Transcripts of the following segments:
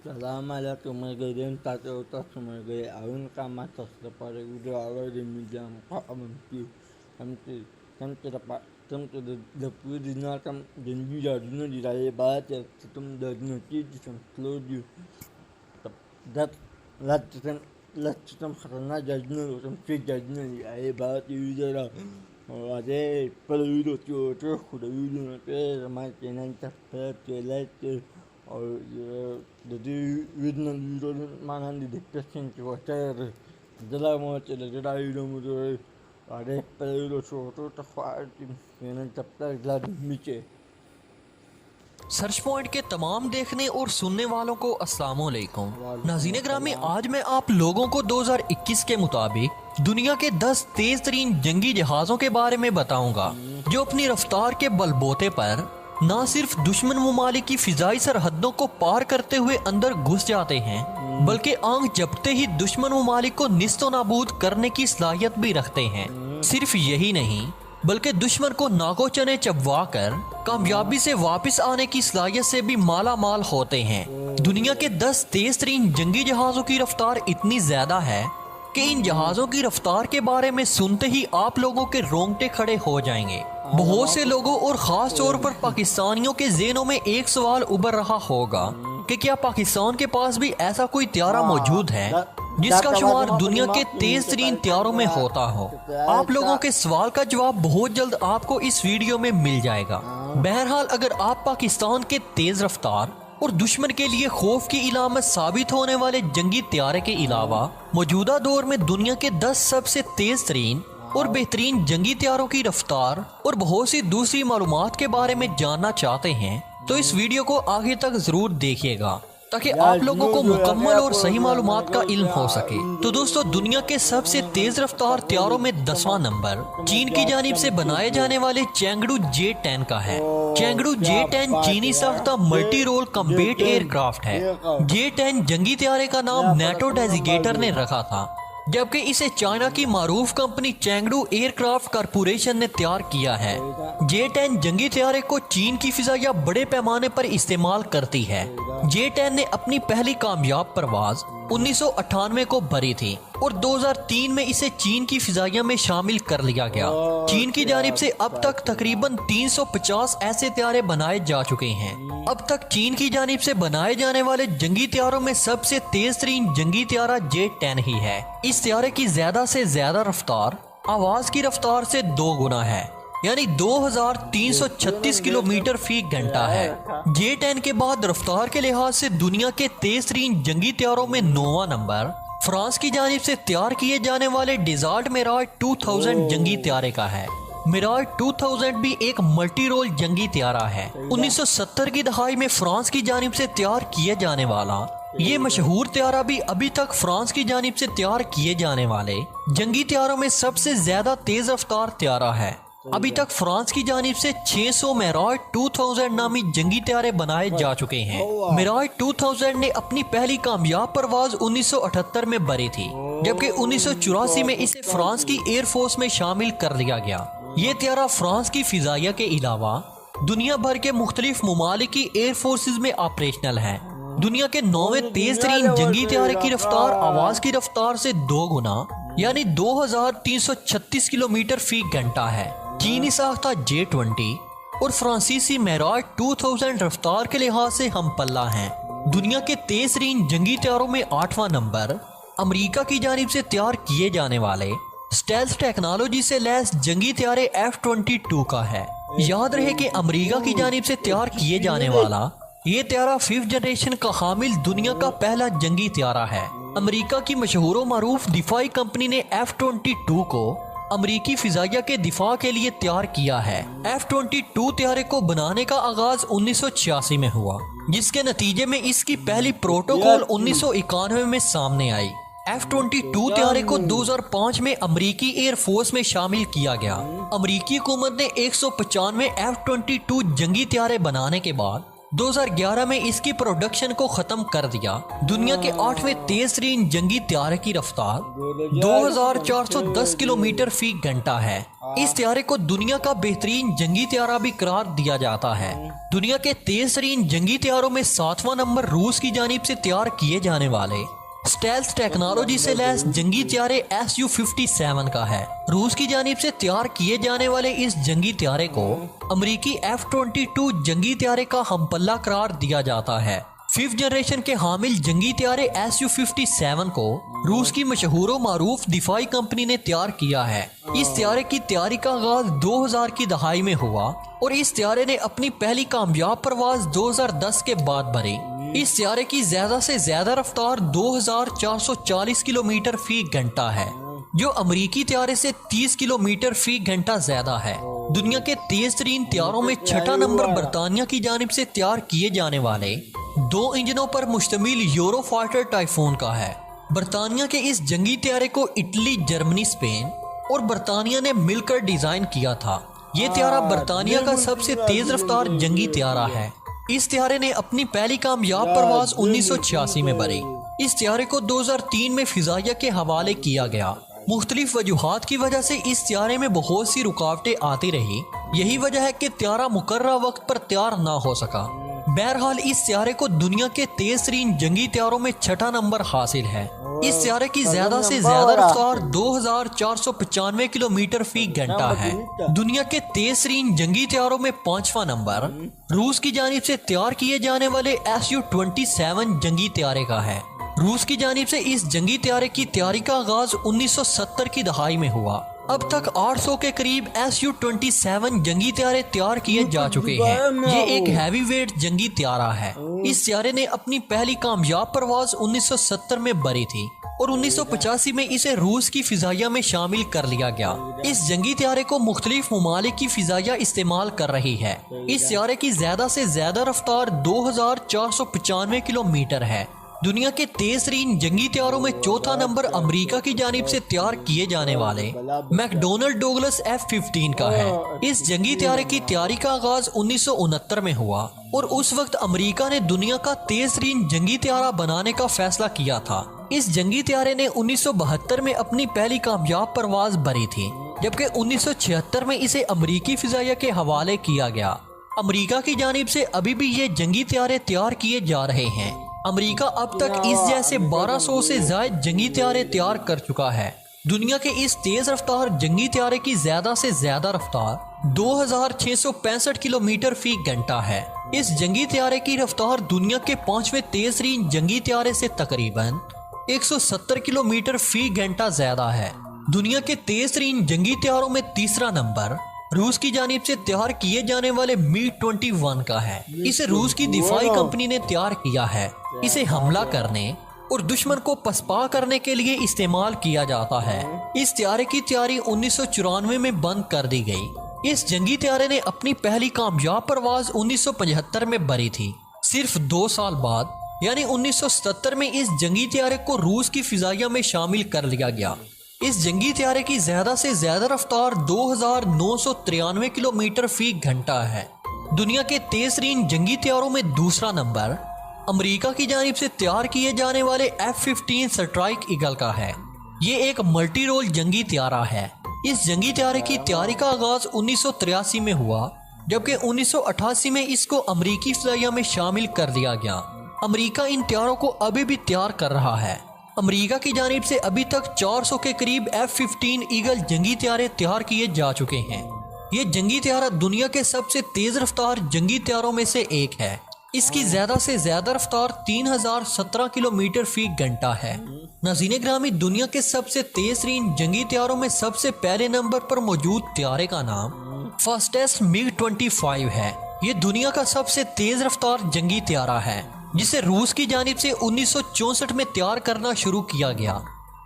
Assalamualaikum warahmatullahi wabarakatuh. Aún kama tosda para video awal di media mengkamanti kami dapat da pudina kam den juda dino di dalam barat ya tutum da dino ti sam clodi dat lat tutum kharana jadino tutum ti jadino di ay barat di juda ade para video tu kuda video na te ramai kenan ta te let और यदि विधि माना depression की वजह जला मोच जड़ा video मुझे आधे पहले छोटो तफात मैंने तब तक ग्लास नीचे सर्च पॉइंट के तमाम देखने और सुनने वालों को अस्सलाम वालेकुम नाज़रीन ग्रामी, आज मैं आप लोगों को 2021 के मुताबिक दुनिया के 10 तेज तरीन जंगी जहाज़ों के बारे में बताऊंगा जो अपनी रफ्तार के बलबूते पर न सिर्फ दुश्मन ममालिक की फिजाई सरहदों को पार करते हुए अंदर घुस जाते हैं बल्कि आंख झपकते ही दुश्मन ममालिक को निस्तो नाबूद करने की सलाहियत भी रखते हैं। सिर्फ यही नहीं बल्कि दुश्मन को नाको चने चबवा कर कामयाबी से वापस आने की सलाहियत से भी माला माल होते हैं। दुनिया के 10 तेज तरीन जंगी जहाज़ों की रफ्तार इतनी ज्यादा है कि इन जहाज़ों की रफ्तार के बारे में सुनते ही आप लोगों के रोंगटे खड़े हो जाएंगे। बहुत से लोगों और खास तौर पर पाकिस्तानियों के ज़हनों में एक सवाल उभर रहा होगा कि क्या पाकिस्तान के पास भी ऐसा कोई त्यारा मौजूद है जिसका शुमार दुनिया के तेज तरीन त्यारों में होता हो। आप लोगों के सवाल का जवाब बहुत जल्द आपको इस वीडियो में मिल जाएगा। बहरहाल, अगर आप पाकिस्तान के तेज रफ्तार और दुश्मन के लिए खौफ की इलामत साबित होने वाले जंगी त्यारे के अलावा मौजूदा दौर में दुनिया के 10 सबसे तेज तरीन और बेहतरीन जंगी त्यारों की रफ्तार और बहुत सी दूसरी मालूमात के बारे में जानना चाहते हैं तो इस वीडियो को आगे तक जरूर देखिएगा ताकि आप लोगों को मुकम्मल और सही मालूमात का इल्म हो सके। तो दोस्तों, दुनिया के सबसे तेज रफ्तार त्यारों में 10वां नंबर चीन की जानिब से बनाए जाने वाले चेंगडू J-10 का है। चेंगडू J-10 चीनी साख्ता मल्टी रोल कम्बैट एयरक्राफ्ट है। J-10 जंगी त्यारे का नाम नेटो डेजिगेटर ने रखा था, जबकि इसे चाइना की मारूफ कंपनी चेंगडू एयरक्राफ्ट कारपोरेशन ने तैयार किया है। J-10 जंगी त्यारे को चीन की फिजाइया बड़े पैमाने पर इस्तेमाल करती है। J-10 ने अपनी पहली कामयाब परवाज 1998 को भरी थी और 2003 में इसे चीन की फिजाइया में शामिल कर लिया गया। चीन की जानिब से अब तक तकरीबन 350 ऐसे त्यारे बनाए जा चुके हैं। अब तक चीन की जानिब से बनाए जाने वाले जंगी त्यारों में सबसे तेज तरीन जंगी त्यारा J-10 ही है। इस त्यारे की ज्यादा से ज्यादा रफ्तार आवाज की रफ्तार से 2 गुना है, यानी 2336 किलोमीटर फी घंटा है। J-10 के बाद रफ्तार के लिहाज से दुनिया के तेज तरीन जंगी त्यारों में 9वां नंबर फ्रांस की जानिब से तैयार किए जाने वाले डेजर्ट मिराज 2000 जंगी त्यारे का है। मिराज 2000 भी एक मल्टी रोल जंगी त्यारा है। 1970 की दहाई में फ्रांस की जानिब से तैयार किए जाने वाला ये मशहूर त्यारा भी अभी तक फ्रांस की जानिब से तैयार किए जाने वाले जंगी त्यारों में सबसे ज्यादा तेज रफ्तार त्यारा है। अभी तक फ्रांस की जानिब से 600 मिराज 2000 नामी जंगी त्यारे बनाए जा चुके हैं। मिराज 2000 ने अपनी पहली कामयाब परवाज 1978 में भरी थी, जबकि 1984 में इसे फ्रांस की एयरफोर्स में शामिल कर लिया गया। ये त्यारा फ्रांस की फिजाइया के अलावा दुनिया भर के मुख्तलिफ ममालिक की एयरफोर्सेज में ऑपरेशनल है। दुनिया के 9वें तेज तरीन जंगी त्यारे की रफ्तार आवाज की रफ्तार से 2 गुना यानी 2336 किलोमीटर फी घंटा है। चीनी साख्ता J-20 और फ्रांसीसी मिराज 2000 रफ्तार के लिहाज से हम पल्ला हैं। दुनिया के तेज तरीन जंगी त्यारों में 8वां नंबर अमेरिका की जानिब से तैयार किए जाने वाले स्टेल्थ टेक्नोलॉजी से लैस जंगी त्यारे F-22 का है। याद रहे कि अमेरिका की जानिब से तैयार किए जाने वाला ये त्यारा 5th जनरेशन का हामिल दुनिया का पहला जंगी त्यारा है। अमेरिका की मशहूर व मारूफ दिफाई कंपनी ने F-22 को अमरीकी फिजाइया के दिफा के लिए तैयार किया है। F-22 त्यारे को बनाने का आगाज 1986 में हुआ, जिसके नतीजे में इसकी पहली प्रोटोकॉल 1991 में सामने आई। F-22 त्यारे को 2005 में अमरीकी एयरफोर्स में शामिल किया गया। अमरीकी हुकूमत ने 195 F-22 जंगी त्यारे बनाने के बाद 2011 में इसकी प्रोडक्शन को खत्म कर दिया। दुनिया के 8वें तेज तरीन जंगी त्यारे की रफ्तार 2410 किलोमीटर फी घंटा है। इस त्यारे को दुनिया का बेहतरीन जंगी त्यारा भी करार दिया जाता है। दुनिया के तेज तरीन जंगी त्यारों में 7वां नंबर रूस की जानिब से तैयार किए जाने वाले स्टेल्थ टेक्नोलॉजी से लैस जंगी त्यारे Su-57 का है। रूस की जानिब से तैयार किए जाने वाले इस जंगी त्यारे को अमरीकी F-22 जंगी त्यारे का हमपल्ला करार दिया जाता है। 5th जनरेशन के हामिल जंगी त्यारे Su-57 को रूस की मशहूर व मारूफ दिफाई कंपनी ने तैयार किया है। इस त्यारे की तैयारी का आगाज 2000 की दहाई में हुआ और इस त्यारे ने अपनी पहली कामयाब परवाज 2010 के बाद भरी। इस त्यारे की ज्यादा से ज्यादा रफ्तार 2440 किलोमीटर फी घंटा है, जो अमरीकी त्यारे से 30 किलोमीटर फी घंटा ज्यादा है। दुनिया के तेज तरीन त्यारों में 6ठा नंबर बरतानिया की जानिब से तैयार किए जाने वाले 2 इंजनों पर मुश्तमिल यूरोफाइटर टाइफून का है। बरतानिया के इस जंगी त्यारे को इटली, जर्मनी, स्पेन और बरतानिया ने मिलकर डिजाइन किया था। ये त्यारा बरतानिया का सबसे तेज रफ्तार जंगी त्यारा है। इस त्यारे ने अपनी पहली कामयाब परवाज 1986 में भरी। इस त्यारे को 2003 में फिजाइया के हवाले किया गया। मुख्तलिफ वजूहात की वजह से इस त्यारे में बहुत सी रुकावटें आती रही। यही वजह है कि त्यारा मुकर्रर वक्त पर तैयार ना हो सका। बहरहाल इस त्यारे को दुनिया के तेज तरीन जंगी त्यारों में 6ठा नंबर हासिल है। इस त्यारे की ज्यादा से ज्यादा रफ्तार 2495 किलोमीटर फी घंटा है। दुनिया के तेज तरीन जंगी त्यारों में 5वां नंबर रूस की जानिब से तैयार किए जाने वाले Su-27 जंगी त्यारे का है। रूस की जानिब से इस जंगी त्यारे की तैयारी का आगाज 1970 की दहाई में हुआ। अब तक 800 के करीब Su-27 जंगी त्यारे तैयार किए जा चुके हैं। ये एक हैवी वेट जंगी त्यारा है। इस त्यारे ने अपनी पहली कामयाब परवाज 1970 में भरी थी और 1985 में इसे रूस की फिजाइया में शामिल कर लिया गया। इस जंगी त्यारे को मुख्तलिफ ममालिक की फिजाइया इस्तेमाल कर रही है। इस त्यारे की ज्यादा से ज्यादा रफ्तार 2495 किलोमीटर है। दुनिया के तेज तरीन जंगी त्यारों में 4था नंबर अमेरिका की जानिब से तैयार किए जाने वाले मैकडोनल्ड डोगलस F-15 का है। इस जंगी त्यारे की तैयारी का आगाज 1969 में हुआ और उस वक्त अमेरिका ने दुनिया का तेज तरीन जंगी त्यारा बनाने का फैसला किया था। इस जंगी त्यारे ने 1972 में अपनी पहली कामयाब परवाज भरी थी, जबकि 1976 में इसे अमरीकी फिजाइया के हवाले किया गया। अमरीका की जानिब से अभी भी ये जंगी त्यारे तैयार किए जा रहे हैं। अमेरिका अब तक इस जैसे 1200 से ज्यादा जंगी त्यारे तैयार कर चुका है। दुनिया के इस तेज रफ्तार जंगी त्यारे की ज्यादा से ज्यादा रफ्तार 2665 किलोमीटर फी घंटा है। इस जंगी त्यारे की रफ्तार दुनिया के 5वें तेज तरीन जंगी त्यारे से तकरीबन 170 किलोमीटर फी घंटा ज्यादा है। दुनिया के तेज तरीन जंगी त्यारों में तीसरा नंबर रूस की जानिब से तैयार किए जाने वाले Mi-21 का है। इसे रूस की दिफाई कंपनी ने तैयार किया है। इसे हमला करने और दुश्मन को पसपा करने के लिए इस्तेमाल किया जाता है। इस त्यारे की तैयारी 1994 में बंद कर दी गई। इस जंगी त्यारे ने अपनी पहली कामयाब परवाज 1975 में भरी थी। सिर्फ 2 साल बाद यानी 1977 में इस जंगी त्यारे को रूस की फिजाइया में शामिल कर लिया गया। इस जंगी त्यारे की ज्यादा से ज्यादा रफ्तार 2993 किलोमीटर फी घंटा है। दुनिया के तेज तरीन जंगी त्यारों में दूसरा नंबर अमेरिका की जानिब से तैयार किए जाने वाले F-15 स्ट्राइक ईगल का है। ये एक मल्टी रोल जंगी त्यारा है। इस जंगी त्यारे की तैयारी का आगाज 1983 में हुआ, जबकि 1988 में इसको अमरीकी फिजाइया में शामिल कर दिया गया। अमेरिका इन त्यारों को अभी भी तैयार कर रहा है। अमेरिका की जानिब से अभी तक 400 के करीब F-15 ईगल जंगी त्यारे तैयार किए जा चुके हैं। ये जंगी त्यारा दुनिया के सबसे तेज रफ्तार जंगी त्यारों में से एक है। इसकी ज्यादा से ज्यादा रफ्तार 3017 किलोमीटर फी घंटा है। नाज़रीन ग्रामी, दुनिया के सबसे तेज तरीन जंगी त्यारों में सबसे पहले नंबर पर मौजूद त्यारे का नाम फास्टेस्ट Mi-25 है। ये दुनिया का सबसे तेज रफ्तार जंगी त्यारा है, जिसे रूस की जानिब से 1964 में तैयार करना शुरू किया गया,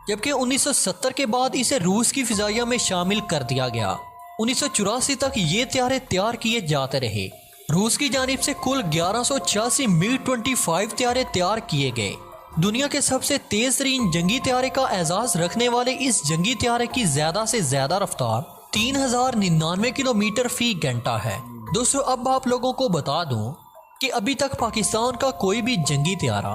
जबकि 1970 के बाद इसे रूस की फिजाइया में शामिल कर दिया गया। 1984 तक ये त्यारे तैयार किए जाते रहे। रूस की जानिब से कुल 1186 Mi-25 त्यारे तैयार किए गए। दुनिया के सबसे तेज तरीन जंगी त्यारे का एजाज रखने वाले इस जंगी त्यारे की ज्यादा से ज्यादा रफ्तार 3099 किलोमीटर फी घंटा है। दोस्तों, अब आप लोगों को बता दूं कि अभी तक पाकिस्तान का कोई भी जंगी त्यारा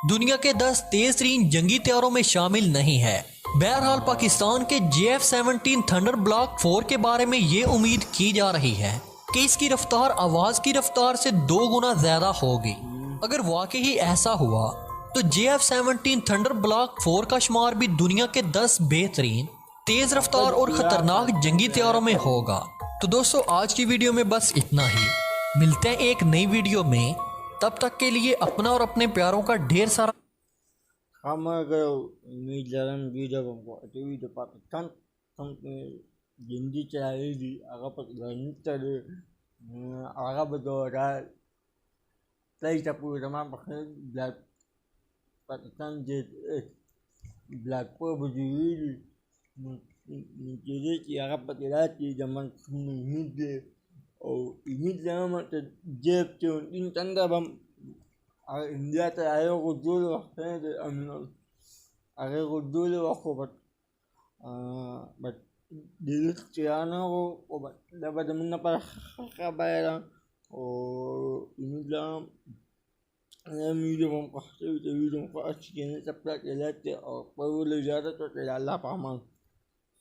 दुनिया के 10 तेज तरीन जंगी त्यारों में शामिल नहीं है। बहरहाल पाकिस्तान के JF-17 थंडर ब्लॉक 4 के बारे में ये उम्मीद की जा रही है कि इसकी रफ्तार आवाज की रफ्तार से 2 गुना ज्यादा होगी। अगर वाकई ऐसा हुआ तो JF-17 थंडर ब्लॉक 4 का शुमार भी दुनिया के 10 बेहतरीन तेज रफ्तार और खतरनाक जंगी त्यारों में होगा। तो दोस्तों आज की वीडियो में बस इतना ही। मिलते हैं एक नई वीडियो में, तब तक के लिए अपना और अपने प्यारों का ढेर सारा हम अगर मिजोरम वीडियो पाकिस्तान जिंदी चलाएगी आगा पाकिस्तान आगा बदौरा तई तपू तमाम ब्लैक पाकिस्तान जे ब्लैक पर बुजुर्ग चीज़ें की आगा पकड़ा की जमन नहीं दे और ini zaman terjep tin tanda bam India ta ayo ko dulu waktu de amno ayo ko dulu waktu but dulu tiana ko bat dapat mana para kabayaran और इनका वीडियो को वीडियो को अच्छी कहने सब तक चलाते और पर वो ले जाता तो चला पामा